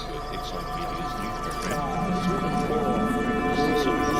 with Excite Media's new program, This Week in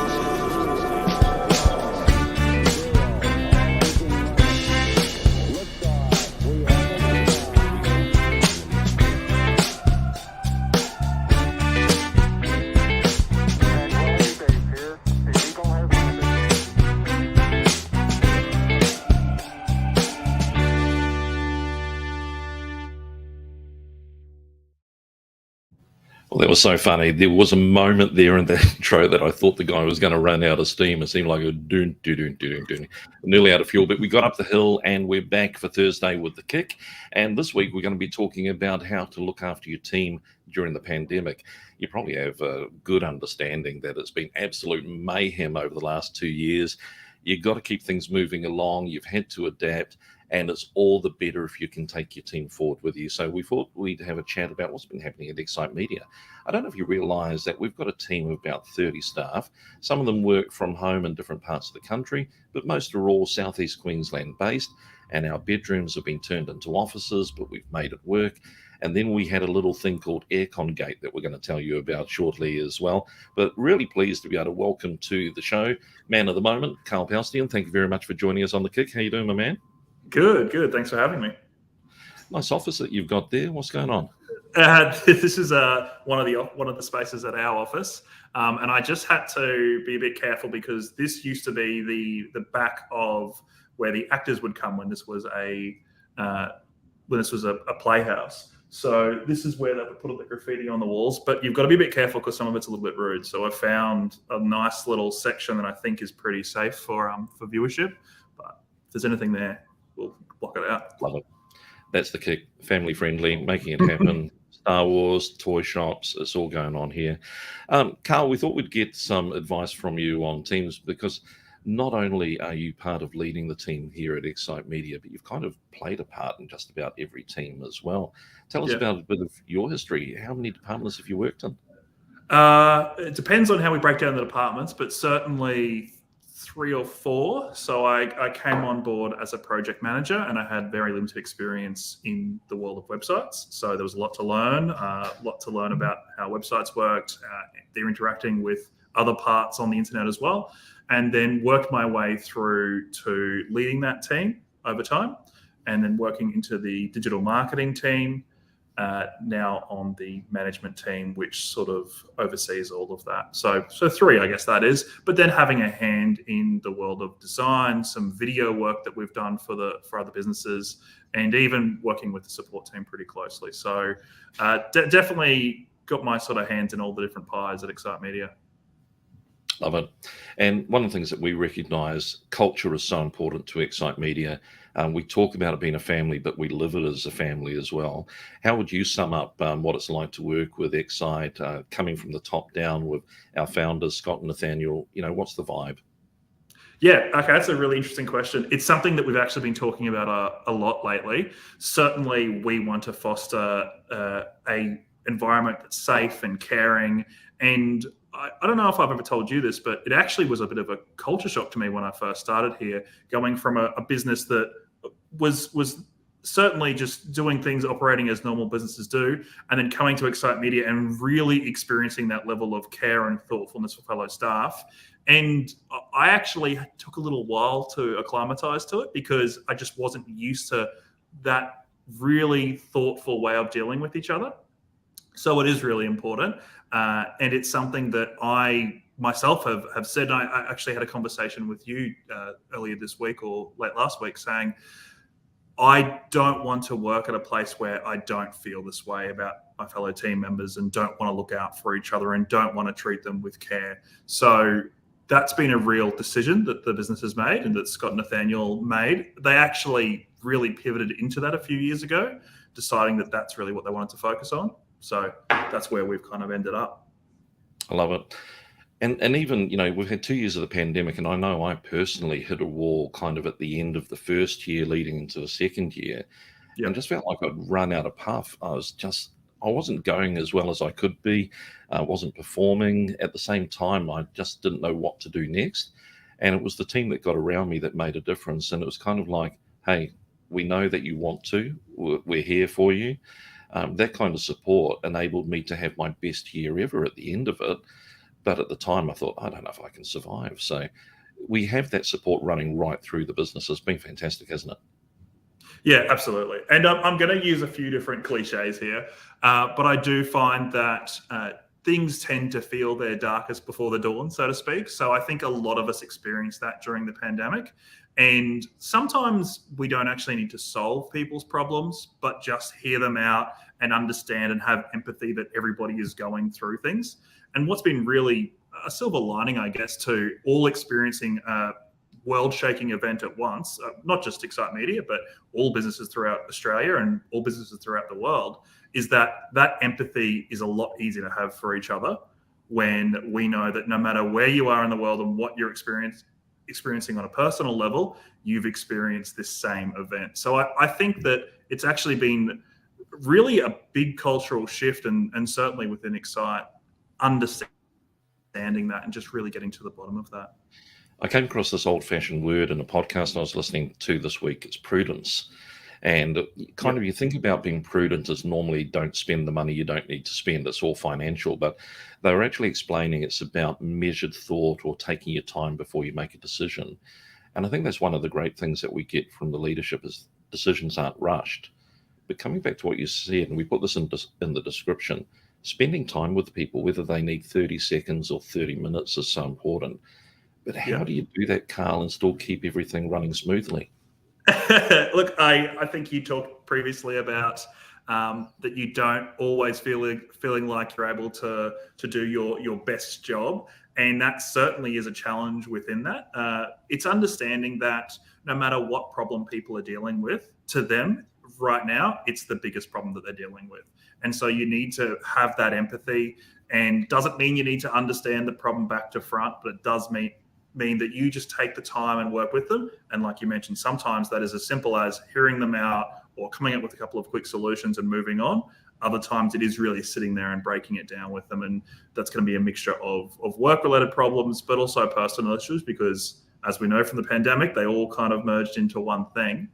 Well, that was so funny. There was a moment there in the intro that I thought the guy was going to run out of steam. It seemed like a doon, doon, doon, doon, doon, nearly out of fuel. But we got up the hill and we're back for Thursday with the kick. And this week we're going to be talking about how to look after your team during the pandemic. You probably have a good understanding that it's been absolute mayhem over the last 2 years. You've got to keep things moving along. You've had to adapt. And it's all the better if you can take your team forward with you. So we thought we'd have a chat about what's been happening at Excite Media. I don't know if you realise that we've got a team of about 30 staff. Some of them work from home in different parts of the country, but most are all Southeast Queensland based. And our bedrooms have been turned into offices, but we've made it work. And then we had a little thing called Aircon Gate that we're going to tell you about shortly as well. But really pleased to be able to welcome to the show, man of the moment, Karl Paustian. Thank you very much for joining us on the kick. How you doing, my man? Good. Thanks for having me. Nice office that you've got there. What's going on? This is one of the spaces at our office, and I just had to be a bit careful because this used to be the back of where the actors would come when this was a playhouse. So this is where they would put all the graffiti on the walls, but you've got to be a bit careful because some of it's a little bit rude. So I found a nice little section that I think is pretty safe for viewership. But if there's anything there, we'll block it out. Love it. That's the kick. Family friendly, making it happen. Star Wars, toy shops, it's all going on here. Karl, we thought we'd get some advice from you on teams because not only are you part of leading the team here at Excite Media, but you've kind of played a part in just about every team as well. Tell us about a bit of your history. How many departments have you worked in? It depends on how we break down the departments, but certainly 3 or 4. So I came on board as a project manager and I had very limited experience in the world of websites. So there was a lot to learn about how websites worked. They're interacting with other parts on the internet as well. And then worked my way through to leading that team over time and then working into the digital marketing team, now on the management team, which sort of oversees all of that. So 3, I guess that is. But then having a hand in the world of design, some video work that we've done for other businesses, and even working with the support team pretty closely. So definitely got my sort of hands in all the different pies at Excite Media. Love it. And one of the things that we recognise, culture is so important to Excite Media. We talk about it being a family, but we live it as a family as well. How would you sum up what it's like to work with Excite, coming from the top down with our founders, Scott and Nathaniel? What's the vibe? Yeah, okay, that's a really interesting question. It's something that we've actually been talking about a lot lately. Certainly, we want to foster a environment that's safe and caring. And I don't know if I've ever told you this, but it actually was a bit of a culture shock to me when I first started here, going from a business that was certainly just doing things, operating as normal businesses do, and then coming to Excite Media and really experiencing that level of care and thoughtfulness for fellow staff. And I actually took a little while to acclimatize to it because I just wasn't used to that really thoughtful way of dealing with each other. So it is really important. And it's something that I myself have said. I actually had a conversation with you earlier this week or late last week saying, I don't want to work at a place where I don't feel this way about my fellow team members and don't want to look out for each other and don't want to treat them with care. So that's been a real decision that the business has made and that Scott and Nathaniel made. They actually really pivoted into that a few years ago, deciding that that's really what they wanted to focus on. So that's where we've kind of ended up. I love it. And even, we've had 2 years of the pandemic, and I know I personally hit a wall kind of at the end of the first year leading into the second year. Yeah. And just felt like I'd run out of puff. I wasn't going as well as I could be. I wasn't performing. At the same time, I just didn't know what to do next. And it was the team that got around me that made a difference. And it was kind of like, hey, we know that you want to. We're here for you. That kind of support enabled me to have my best year ever at the end of it. But at the time, I thought, I don't know if I can survive. So we have that support running right through the business. It's been fantastic, hasn't it? Yeah, absolutely. And I'm going to use a few different cliches here, but I do find that things tend to feel their darkest before the dawn, so to speak. So I think a lot of us experienced that during the pandemic. And sometimes we don't actually need to solve people's problems, but just hear them out and understand and have empathy that everybody is going through things. And what's been really a silver lining, I guess, to all experiencing world-shaking event at once, not just Excite Media, but all businesses throughout Australia and all businesses throughout the world, is that empathy is a lot easier to have for each other when we know that no matter where you are in the world and what you're experiencing on a personal level, you've experienced this same event. So I think that it's actually been really a big cultural shift, and certainly within Excite, understanding that and just really getting to the bottom of that. I came across this old-fashioned word in a podcast I was listening to this week. It's prudence. And kind of you think about being prudent as normally don't spend the money you don't need to spend. It's all financial. But they were actually explaining it's about measured thought or taking your time before you make a decision. And I think that's one of the great things that we get from the leadership is decisions aren't rushed. But coming back to what you said, and we put this in the description, spending time with people, whether they need 30 seconds or 30 minutes is so important. But how do you do that, Karl, and still keep everything running smoothly? Look, I think you talked previously about that you don't always feeling like you're able to do your best job, and that certainly is a challenge within that. It's understanding that no matter what problem people are dealing with, to them right now, it's the biggest problem that they're dealing with, and so you need to have that empathy. And doesn't mean you need to understand the problem back to front, but it does mean that you just take the time and work with them. And like you mentioned, sometimes that is as simple as hearing them out or coming up with a couple of quick solutions and moving on. Other times it is really sitting there and breaking it down with them. And that's going to be a mixture of work-related problems, but also personal issues, because as we know from the pandemic, they all kind of merged into one thing.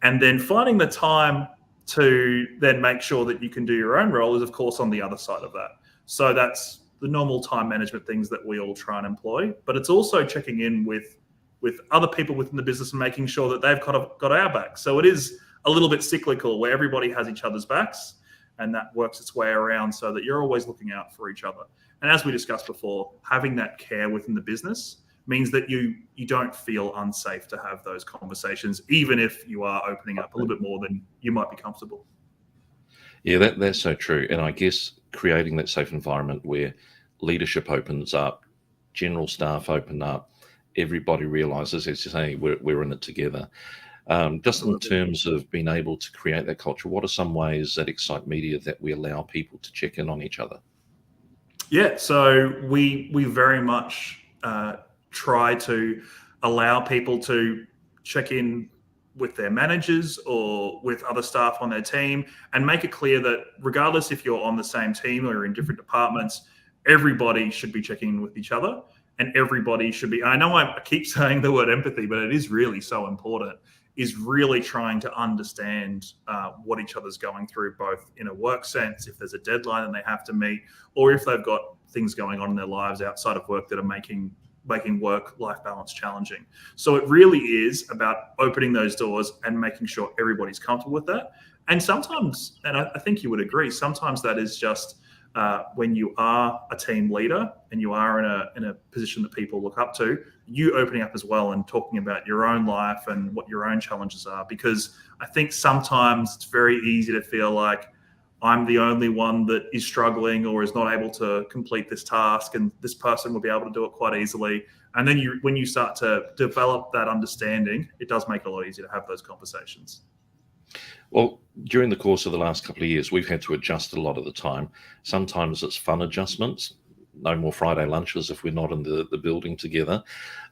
And then finding the time to then make sure that you can do your own role is, of course, on the other side of that. So that's the normal time management things that we all try and employ, but it's also checking in with other people within the business and making sure that they've got our back. So it is a little bit cyclical where everybody has each other's backs, and that works its way around so that you're always looking out for each other. And as we discussed before, having that care within the business means that you don't feel unsafe to have those conversations, even if you are opening up a little bit more than you might be comfortable. Yeah, that's so true. And I guess creating that safe environment where leadership opens up, general staff open up, everybody realizes, as you say, we're in it together. Just in terms of being able to create that culture, what are some ways at Excite Media that we allow people to check in on each other? Yeah, so we very much try to allow people to check in with their managers or with other staff on their team, and make it clear that regardless if you're on the same team or in different departments, everybody should be checking in with each other, and everybody should be, I know I keep saying the word empathy, but it is really so important, is really trying to understand what each other's going through, both in a work sense, if there's a deadline that they have to meet, or if they've got things going on in their lives outside of work that are making work-life balance challenging. So it really is about opening those doors and making sure everybody's comfortable with that. And sometimes, and I think you would agree, sometimes that is just when you are a team leader and you are in a position that people look up to, you opening up as well and talking about your own life and what your own challenges are. Because I think sometimes it's very easy to feel like I'm the only one that is struggling or is not able to complete this task, and this person will be able to do it quite easily. And then when you start to develop that understanding, it does make it a lot easier to have those conversations. Well, during the course of the last couple of years, we've had to adjust a lot of the time. Sometimes it's fun adjustments, no more Friday lunches if we're not in the building together.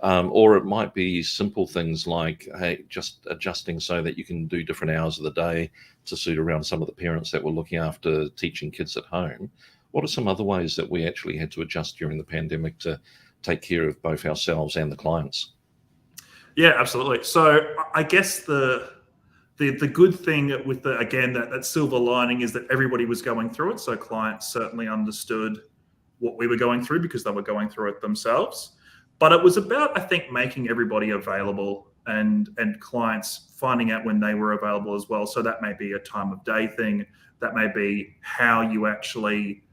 Or it might be simple things like, hey, just adjusting so that you can do different hours of the day to suit around some of the parents that were looking after teaching kids at home. What are some other ways that we actually had to adjust during the pandemic to take care of both ourselves and the clients? Yeah, absolutely. So I guess the the good thing with that silver lining is that everybody was going through it. So clients certainly understood what we were going through because they were going through it themselves. But it was about, I think, making everybody available and clients finding out when they were available as well. So that may be a time of day thing. That may be how you actually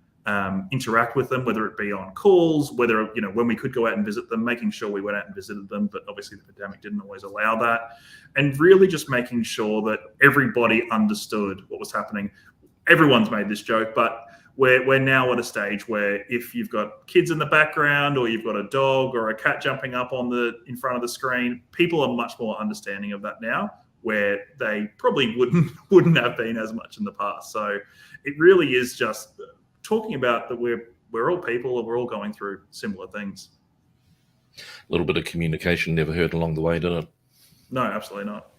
interact with them, whether it be on calls, whether, when we could go out and visit them, making sure we went out and visited them. But obviously the pandemic didn't always allow that. And really just making sure that everybody understood what was happening. Everyone's made this joke, but we're now at a stage where if you've got kids in the background or you've got a dog or a cat jumping up in front of the screen, people are much more understanding of that now, where they probably wouldn't have been as much in the past. So it really is just talking about that we're all people and we're all going through similar things. A little bit of communication never hurt along the way, did it? No, absolutely not.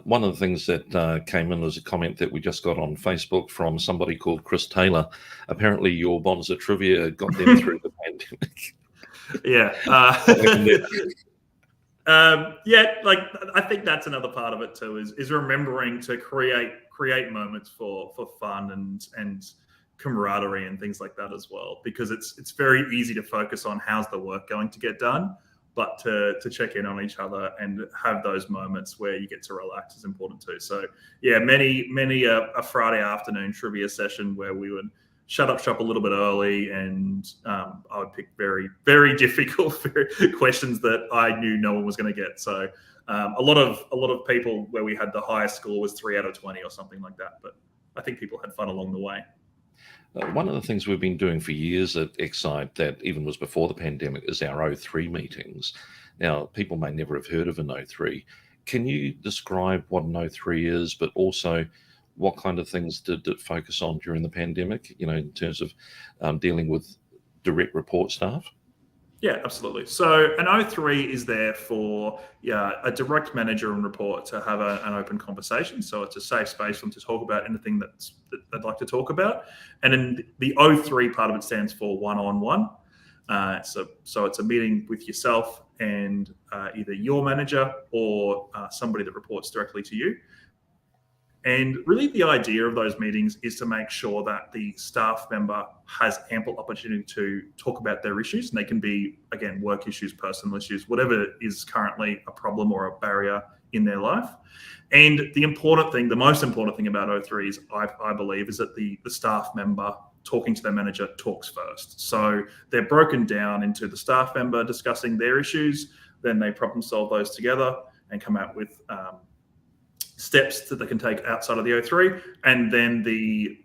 One of the things that came in was a comment that we just got on Facebook from somebody called Chris Taylor. Apparently your Bonza trivia got them through the pandemic. Yeah. I think that's another part of it too, is remembering to create moments for fun and camaraderie and things like that as well, because it's very easy to focus on how's the work going to get done, but to check in on each other and have those moments where you get to relax is important too. So yeah, many a Friday afternoon trivia session where we would shut up shop a little bit early, and I would pick very, very difficult questions that I knew no one was going to get. So a lot of people where we had the highest score was 3 out of 20 or something like that. But I think people had fun along the way. One of the things we've been doing for years at Excite, that even was before the pandemic, is our O3 meetings. Now, people may never have heard of an O3. Can you describe what an O3 is, but also what kind of things did it focus on during the pandemic, in terms of dealing with direct report staff? Yeah, absolutely. So an O3 is there for a direct manager and report to have an open conversation. So it's a safe space for them to talk about anything that they'd like to talk about. And then the O3 part of it stands for one-on-one. So it's a meeting with yourself and either your manager or somebody that reports directly to you. And really the idea of those meetings is to make sure that the staff member has ample opportunity to talk about their issues. And they can be, again, work issues, personal issues, whatever is currently a problem or a barrier in their life. And the most important thing about O3s, I believe, is that the staff member talking to their manager talks first. So they're broken down into the staff member discussing their issues, then they problem solve those together and come out with steps that they can take outside of the O3, and then the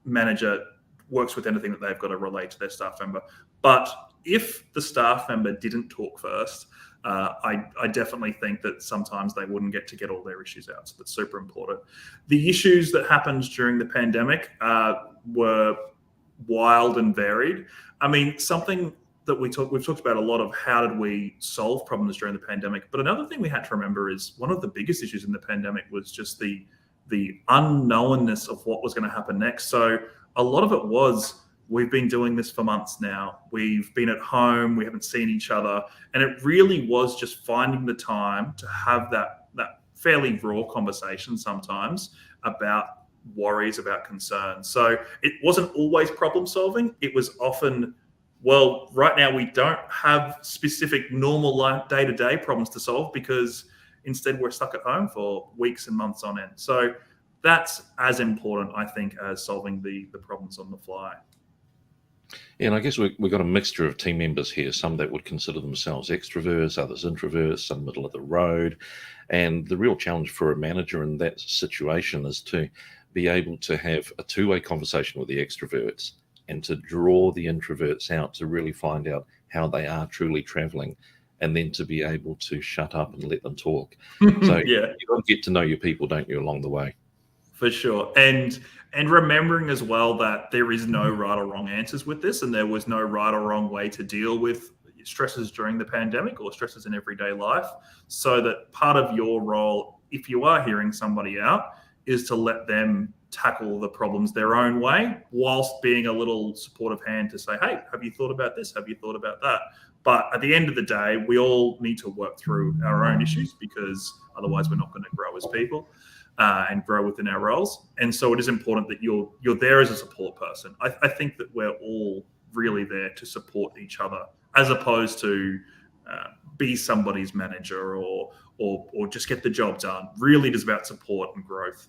manager works with anything that they've got to relate to their staff member. But if the staff member didn't talk first, I definitely think that sometimes they wouldn't get all their issues out. So that's super important. The issues that happened during the pandemic were wild and varied. I mean, something that we've talked about a lot of how did we solve problems during the pandemic. But another thing we had to remember is one of the biggest issues in the pandemic was just the unknownness of what was going to happen next. So a lot of it was, we've been doing this for months now. We've been at home, we haven't seen each other. And it really was just finding the time to have that fairly raw conversation sometimes about worries, about concerns. So it wasn't always problem solving. It was often, well, right now we don't have specific normal day-to-day problems to solve because instead we're stuck at home for weeks and months on end. So that's as important, I think, as solving the problems on the fly. Yeah, and I guess we've got a mixture of team members here, some that would consider themselves extroverts, others introverts, some middle of the road. And the real challenge for a manager in that situation is to be able to have a two-way conversation with the extroverts and to draw the introverts out to really find out how they are truly traveling, and then to be able to shut up and let them talk. So yeah, you've got to get to know your people, don't you, along the way? For sure. And remembering as well that there is no right or wrong answers with this, and there was no right or wrong way to deal with stresses during the pandemic or stresses in everyday life. So that part of your role, if you are hearing somebody out, is to let them tackle the problems their own way, whilst being a little supportive hand to say, hey, have you thought about this? Have you thought about that? But at the end of the day, we all need to work through our own issues, because Otherwise, we're not going to grow as people and grow within our roles. And so it is important that you're there as a support person. I think that we're all really there to support each other, as opposed to be somebody's manager or just get the job done. Really, it is about support and growth.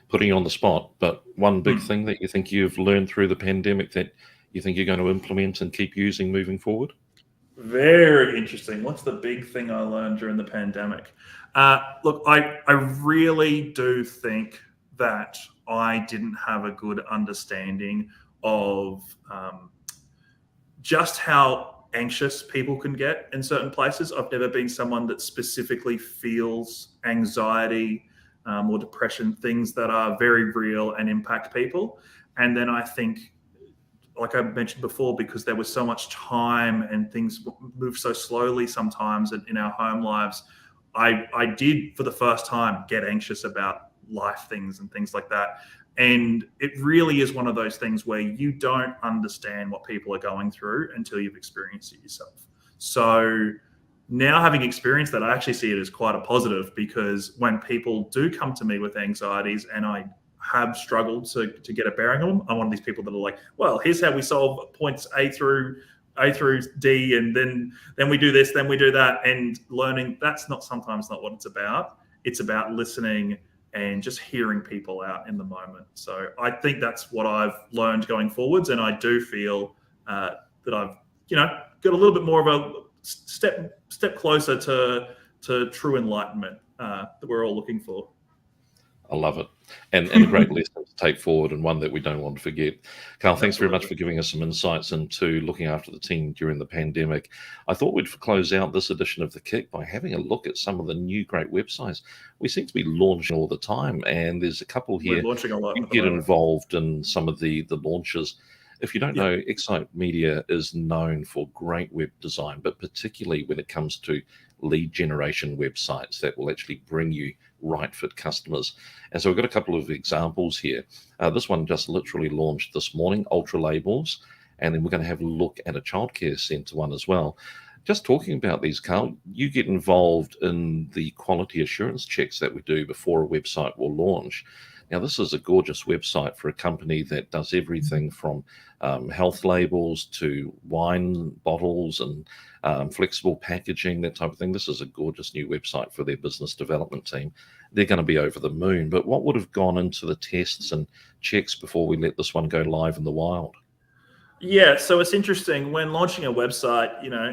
Putting you on the spot, but one big thing that you think you've learned through the pandemic that you think you're going to implement and keep using moving forward? Very interesting. What's the big thing I learned during the pandemic? Look, I really do think that I didn't have a good understanding of just how anxious people can get in certain places. I've never been someone that specifically feels anxiety or depression, things that are very real and impact people. And then I think, like I mentioned before, because there was so much time and things move so slowly sometimes in our home lives, I did for the first time get anxious about life things and things like that. And it really is one of those things where you don't understand what people are going through until you've experienced it yourself. So now, having experienced that, I actually see it as quite a positive, because when people do come to me with anxieties and I have struggled to get a bearing on them, I'm one of these people that are like, well, here's how we solve points A through D, and then we do this, then we do that, and learning that's sometimes not what it's about. It's about listening and just hearing people out in the moment. So I think that's what I've learned going forwards, and I do feel that I've got a little bit more of a step closer to true enlightenment that we're all looking for. I love it. And a great lesson to take forward, and one that we don't want to forget. Karl, thanks very much for giving us some insights into looking after the team during the pandemic. I thought we'd close out this edition of The Kick by having a look at some of the new great websites. We seem to be launching all the time, and there's a couple here. We're launching a lot. You get involved in some of the launches. If you don't know, Excite Media is known for great web design, but particularly when it comes to lead generation websites that will actually bring you right fit customers. And so we've got a couple of examples here. This one just literally launched this morning, Ultra Labels, and then we're going to have a look at a childcare centre one as well. Just talking about these, Karl, you get involved in the quality assurance checks that we do before a website will launch. Now, this is a gorgeous website for a company that does everything from health labels to wine bottles and flexible packaging, that type of thing. This is a gorgeous new website for their business development team. They're going to be over the moon. But what would have gone into the tests and checks before we let this one go live in the wild? Yeah, so it's interesting when launching a website,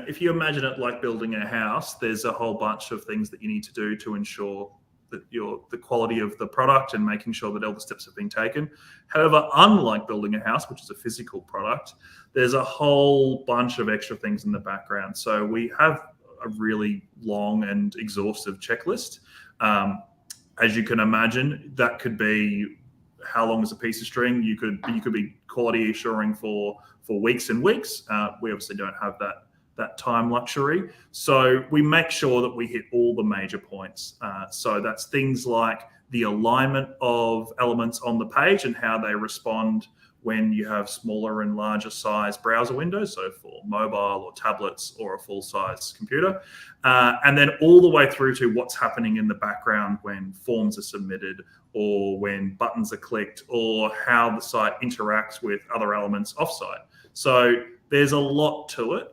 if you imagine it like building a house, there's a whole bunch of things that you need to do to ensure that the quality of the product and making sure that all the steps have been taken. However, unlike building a house, which is a physical product, there's a whole bunch of extra things in the background. So we have a really long and exhaustive checklist. As you can imagine, that could be how long is a piece of string. You could be quality assuring for weeks and weeks. We obviously don't have that time luxury. So we make sure that we hit all the major points. So that's things like the alignment of elements on the page and how they respond when you have smaller and larger size browser windows, so for mobile or tablets or a full size computer. And then all the way through to what's happening in the background when forms are submitted or when buttons are clicked or how the site interacts with other elements offsite. So there's a lot to it.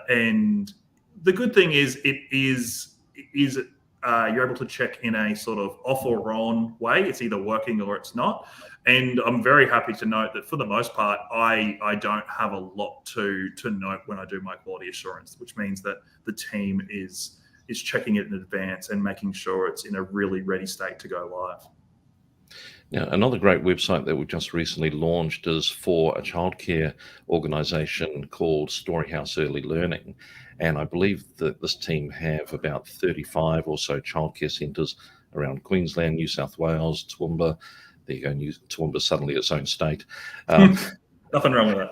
And the good thing is you're able to check in a sort of off or on way. It's either working or it's not. And I'm very happy to note that for the most part, I don't have a lot to note when I do my quality assurance, which means that the team is checking it in advance and making sure it's in a really ready state to go live. Now, another great website that we just recently launched is for a childcare organisation called Storyhouse Early Learning. And I believe that this team have about 35 or so childcare centres around Queensland, New South Wales, Toowoomba. There you go, Toowoomba suddenly its own state. Nothing wrong with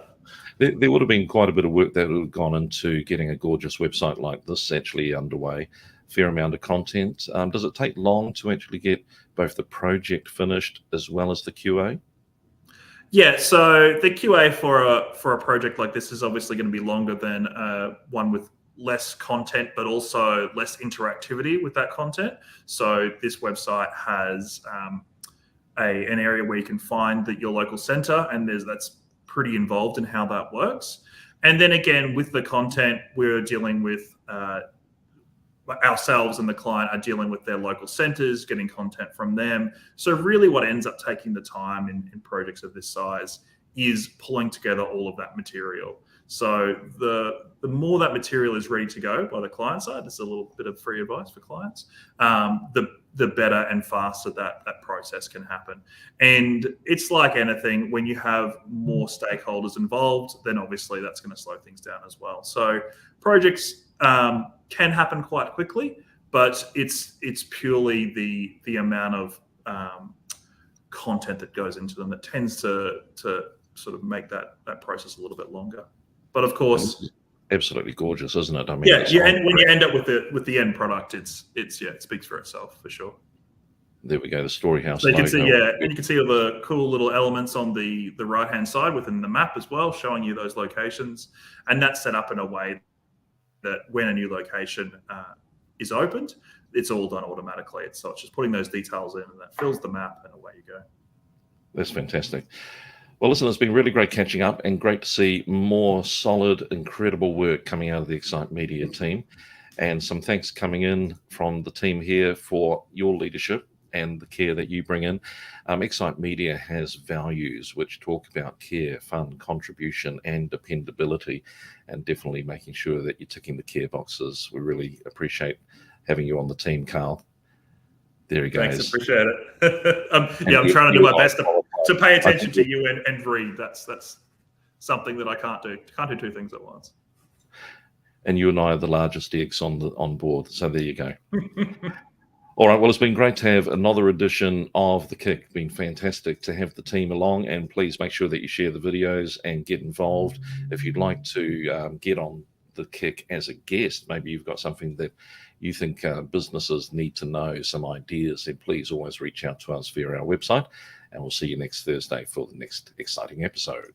that. There would have been quite a bit of work that would have gone into getting a gorgeous website like this actually underway. Fair amount of content. Does it take long to actually get both the project finished as well as the QA? Yeah, so the QA for a project like this is obviously going to be longer than one with less content, but also less interactivity with that content. So this website has an area where you can find your local centre, and that's pretty involved in how that works. And then again, with the content, we're dealing with ourselves, and the client are dealing with their local centres, getting content from them. So really what ends up taking the time in projects of this size is pulling together all of that material. So the more that material is ready to go by the client side, this is a little bit of free advice for clients, the better and faster that process can happen. And it's like anything, when you have more stakeholders involved, then obviously that's going to slow things down as well. So projects can happen quite quickly, but it's purely the amount of content that goes into them that tends to sort of make that process a little bit longer. But of course, absolutely gorgeous, isn't it? I mean, and when you end up with the end product, it speaks for itself for sure. There we go, the Story House. So you can see, and you can see all the cool little elements on the right hand side within the map as well, showing you those locations, and that's set up in a way that when a new location is opened, it's all done automatically. So it's just putting those details in, and that fills the map, and away you go. That's fantastic. Well, listen, it's been really great catching up, and great to see more solid, incredible work coming out of the Excite Media team. And some thanks coming in from the team here for your leadership and the care that you bring in. Excite Media has values which talk about care, fun, contribution, and dependability, and definitely making sure that you're ticking the care boxes. We really appreciate having you on the team, Karl. There he goes. Thanks, appreciate it. I'm trying to do my best to pay attention to you and read. That's something that I can't do. Can't do two things at once. And you and I are the largest eggs on board. So there you go. All right. Well, it's been great to have another edition of The Kick. Been fantastic to have the team along. And please make sure that you share the videos and get involved. If you'd like to get on The Kick as a guest, maybe you've got something that you think businesses need to know, some ideas, then please always reach out to us via our website. And we'll see you next Thursday for the next exciting episode.